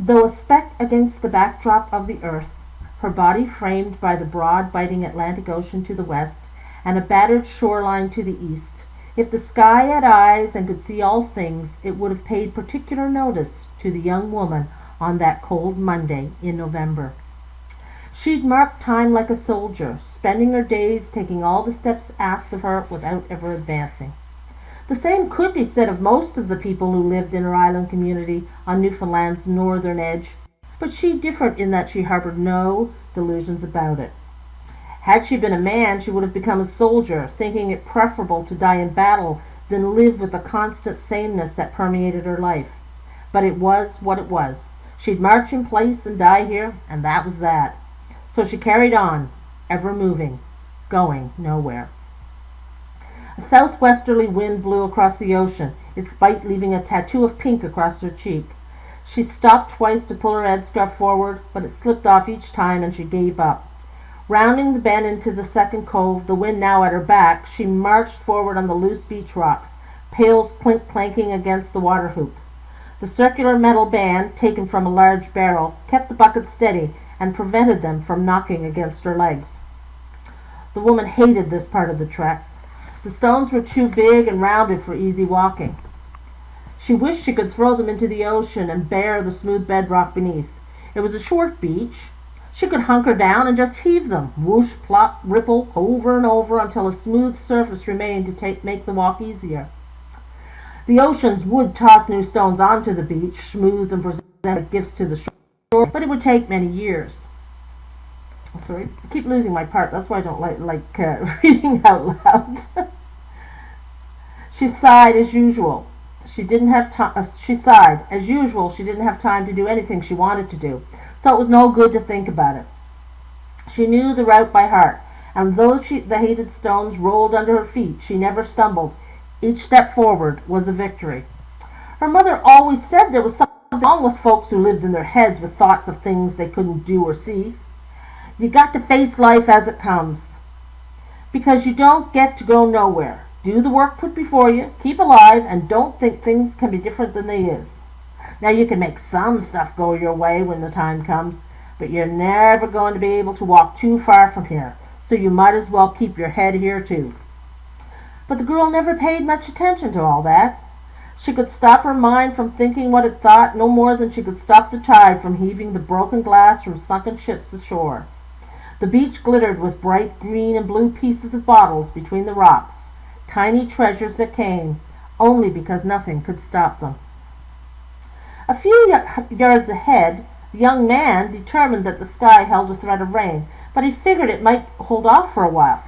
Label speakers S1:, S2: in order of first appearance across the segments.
S1: Though a speck against the backdrop of the earth, her body framed by the broad, biting Atlantic Ocean to the west and a battered shoreline to the east, if the sky had eyes and could see all things, it would have paid particular notice to the young woman on that cold Monday in November. She'd marked time like a soldier, spending her days taking all the steps asked of her without ever advancing. The same could be said of most of the people who lived in her island community on Newfoundland's northern edge, but she differed in that she harbored no delusions about it. Had she been a man, she would have become a soldier, thinking it preferable to die in battle than live with the constant sameness that permeated her life. But it was what it was. She'd march in place and die here, and that was that. So she carried on, ever moving, going nowhere. A southwesterly wind blew across the ocean, its bite leaving a tattoo of pink across her cheek. She stopped twice to pull her headscarf forward, but it slipped off each time and she gave up. Rounding the bend into the second cove, the wind now at her back, she marched forward on the loose beach rocks, pails clanking against the water hoop. The circular metal band, taken from a large barrel, kept the bucket steady and prevented them from knocking against her legs. The woman hated this part of the trek. The stones were too big and rounded for easy walking. She wished she could throw them into the ocean and bare the smooth bedrock beneath. It was a short beach. She could hunker down and just heave them, whoosh, plop, ripple, over and over until a smooth surface remained to make the walk easier. The oceans would toss new stones onto the beach, smooth and presented gifts to the shore, but it would take many years. Oh, sorry, I keep losing my part. That's why I don't like reading out loud. She sighed as usual. She didn't have time. She sighed as usual. She didn't have time to do anything she wanted to do, so it was no good to think about it. She knew the route by heart, and though the hated stones rolled under her feet, she never stumbled. Each step forward was a victory. Her mother always said there was something wrong with folks who lived in their heads with thoughts of things they couldn't do or see. You got to face life as it comes, because you don't get to go nowhere. Do the work put before you, keep alive, and don't think things can be different than they is. Now you can make some stuff go your way when the time comes, but you're never going to be able to walk too far from here, so you might as well keep your head here too. But the girl never paid much attention to all that. She could stop her mind from thinking what it thought no more than she could stop the tide from heaving the broken glass from sunken ships ashore. The beach glittered with bright green and blue pieces of bottles between the rocks, tiny treasures that came only because nothing could stop them. A few yards ahead, the young man determined that the sky held a threat of rain, but he figured it might hold off for a while.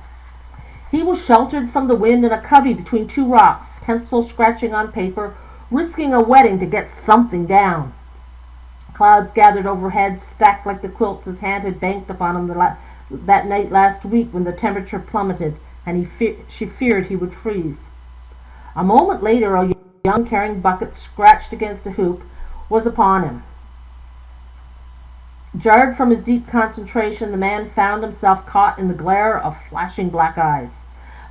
S1: He was sheltered from the wind in a cubby between two rocks, pencil scratching on paper, risking a wetting to get something down. Clouds gathered overhead, stacked like the quilts his hand had banked upon him that night last week when the temperature plummeted, and she feared he would freeze. A moment later, a young carrying bucket scratched against a hoop was upon him. Jarred from his deep concentration, the man found himself caught in the glare of flashing black eyes.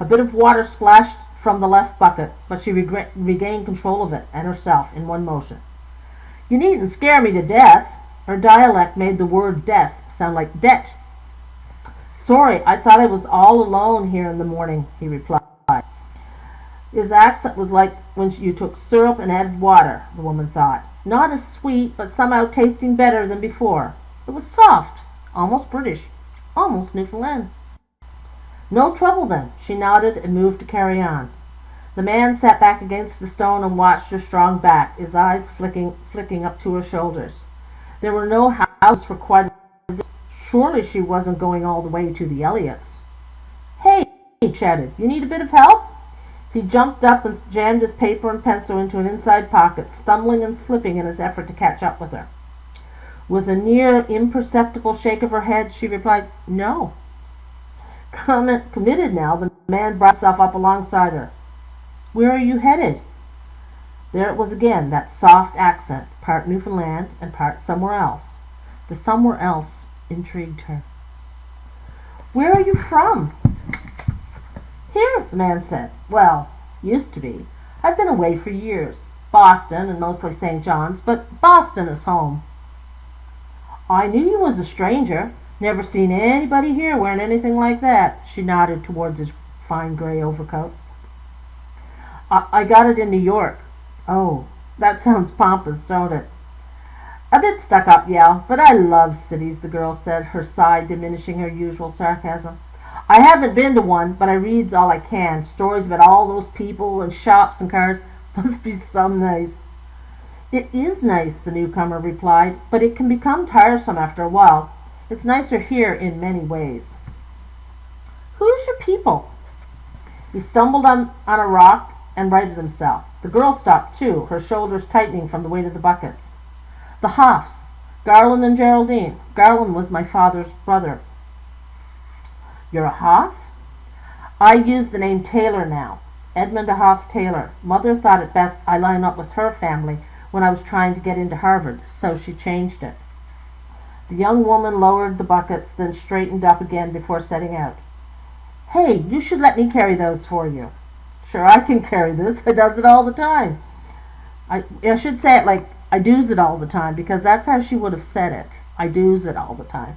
S1: A bit of water splashed from the left bucket, but she regained control of it and herself in one motion. You needn't scare me to death. Her dialect made the word death sound like debt. Sorry, I thought I was all alone here in the morning, he replied. His accent was like when you took syrup and added water, the woman thought. Not as sweet, but somehow tasting better than before. It was soft, almost British, almost Newfoundland. No trouble then, she nodded and moved to carry on. The man sat back against the stone and watched her strong back, his eyes flicking up to her shoulders. There were no houses for quite a distance. Surely she wasn't going all the way to the Elliots. Hey, he chatted, you need a bit of help? He jumped up and jammed his paper and pencil into an inside pocket, stumbling and slipping in his effort to catch up with her. With a near imperceptible shake of her head, she replied, No. Committed now, the man brought himself up alongside her. Where are you headed? There it was again, that soft accent, part Newfoundland and part somewhere else. The somewhere else intrigued her. Where are you from? Here, the man said. Well, used to be. I've been away for years. Boston and mostly St. John's, but Boston is home. I knew you was a stranger. Never seen anybody here wearing anything like that. She nodded towards his fine gray overcoat. I got it in New York. Oh, that sounds pompous, don't it? A bit stuck up, yeah, but I love cities, the girl said, her sigh diminishing her usual sarcasm. I haven't been to one, but I reads all I can. Stories about all those people and shops and cars. Must be some nice. It is nice, the newcomer replied, but it can become tiresome after a while. It's nicer here in many ways. Who's your people? He stumbled on a rock and righted himself. The girl stopped too, her shoulders tightening from the weight of the buckets. The Hoffs, Garland and Geraldine. Garland was my father's brother. You're a Hoff? I use the name Taylor now. Edmund Hoff Taylor. Mother thought it best I line up with her family when I was trying to get into Harvard, so she changed it. The young woman lowered the buckets, then straightened up again before setting out. Hey, you should let me carry those for you. Sure, I can carry this. I does it all the time. I should say it like I does it all the time, because that's how she would have said it. I does it all the time.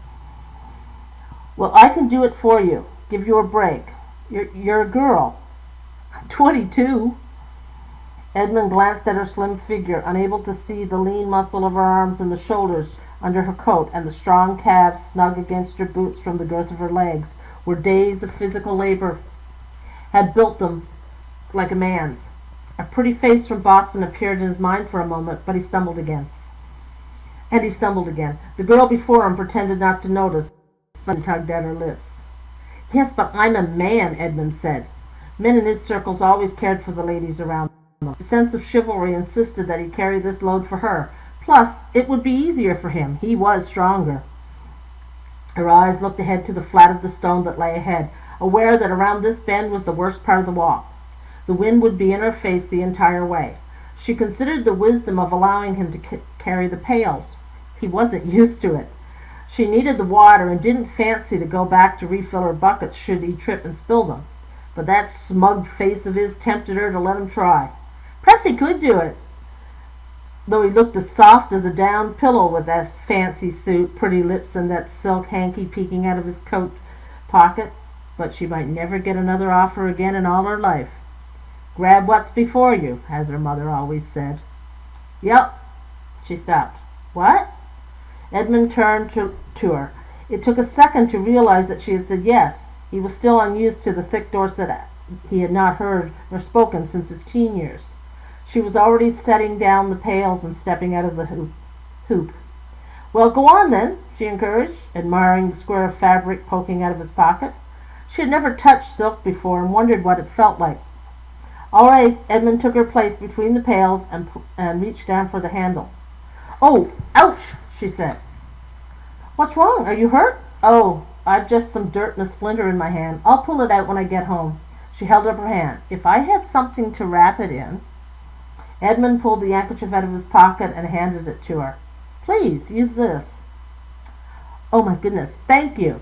S1: Well, I can do it for you. Give you a break. You're a girl. 22. Edmund glanced at her slim figure, unable to see the lean muscle of her arms and the shoulders under her coat and the strong calves snug against her boots from the girth of her legs, where days of physical labor had built them like a man's. A pretty face from Boston appeared in his mind for a moment, but he stumbled again. And he stumbled again. The girl before him pretended not to notice, but tugged at her lips. Yes, but I'm a man, Edmund said. Men in his circles always cared for the ladies around them. The sense of chivalry insisted that he carry this load for her. Plus, it would be easier for him. He was stronger. Her eyes looked ahead to the flat of the stone that lay ahead, aware that around this bend was the worst part of the walk. The wind would be in her face the entire way. She considered the wisdom of allowing him to carry the pails. He wasn't used to it. She needed the water and didn't fancy to go back to refill her buckets should he trip and spill them. But that smug face of his tempted her to let him try. Perhaps he could do it, though he looked as soft as a down pillow with that fancy suit, pretty lips, and that silk hanky peeking out of his coat pocket. But she might never get another offer again in all her life. Grab what's before you, as her mother always said. Yep. She stopped. What? Edmund turned to her. It took a second to realize that she had said yes. He was still unused to the thick Dorset he had not heard nor spoken since his teen years. She was already setting down the pails and stepping out of the hoop. Well, go on then, she encouraged, admiring the square of fabric poking out of his pocket. She had never touched silk before and wondered what it felt like. All right, Edmund took her place between the pails and reached down for the handles. Oh, ouch, she said. What's wrong? Are you hurt? Oh, I've just some dirt and a splinter in my hand. I'll pull it out when I get home. She held up her hand. If I had something to wrap it in. Edmund pulled the handkerchief out of his pocket and handed it to her. Please, use this. Oh, my goodness, thank you.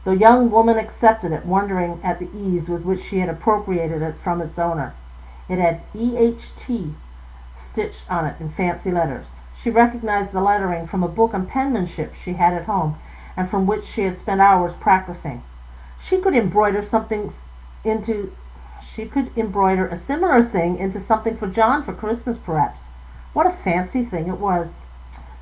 S1: The young woman accepted it, wondering at the ease with which she had appropriated it from its owner. It had EHT stitched on it in fancy letters. She recognized the lettering from a book on penmanship she had at home and from which she had spent hours practicing. She could embroider a similar thing into something for John for Christmas, perhaps. What a fancy thing it was.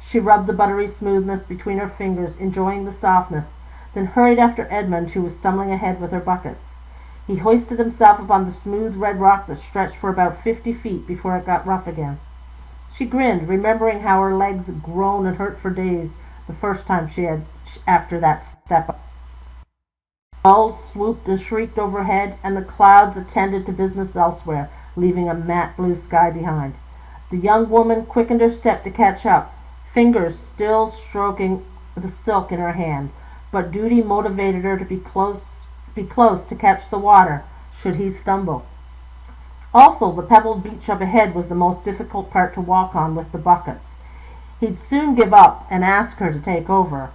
S1: She rubbed the buttery smoothness between her fingers, enjoying the softness, then hurried after Edmund, who was stumbling ahead with her buckets. He hoisted himself upon the smooth red rock that stretched for about 50 feet before it got rough again. She grinned, remembering how her legs had grown and hurt for days the first time she had after that step up. Gulls swooped and shrieked overhead, and the clouds attended to business elsewhere, leaving a matte blue sky behind. The young woman quickened her step to catch up, fingers still stroking the silk in her hand, but duty motivated her to be close to catch the water should he stumble. Also, the pebbled beach up ahead was the most difficult part to walk on with the buckets. He'd soon give up and ask her to take over.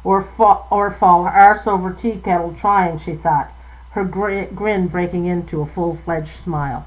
S1: Or fall arse over tea kettle trying, she thought, her grin breaking into a full-fledged smile.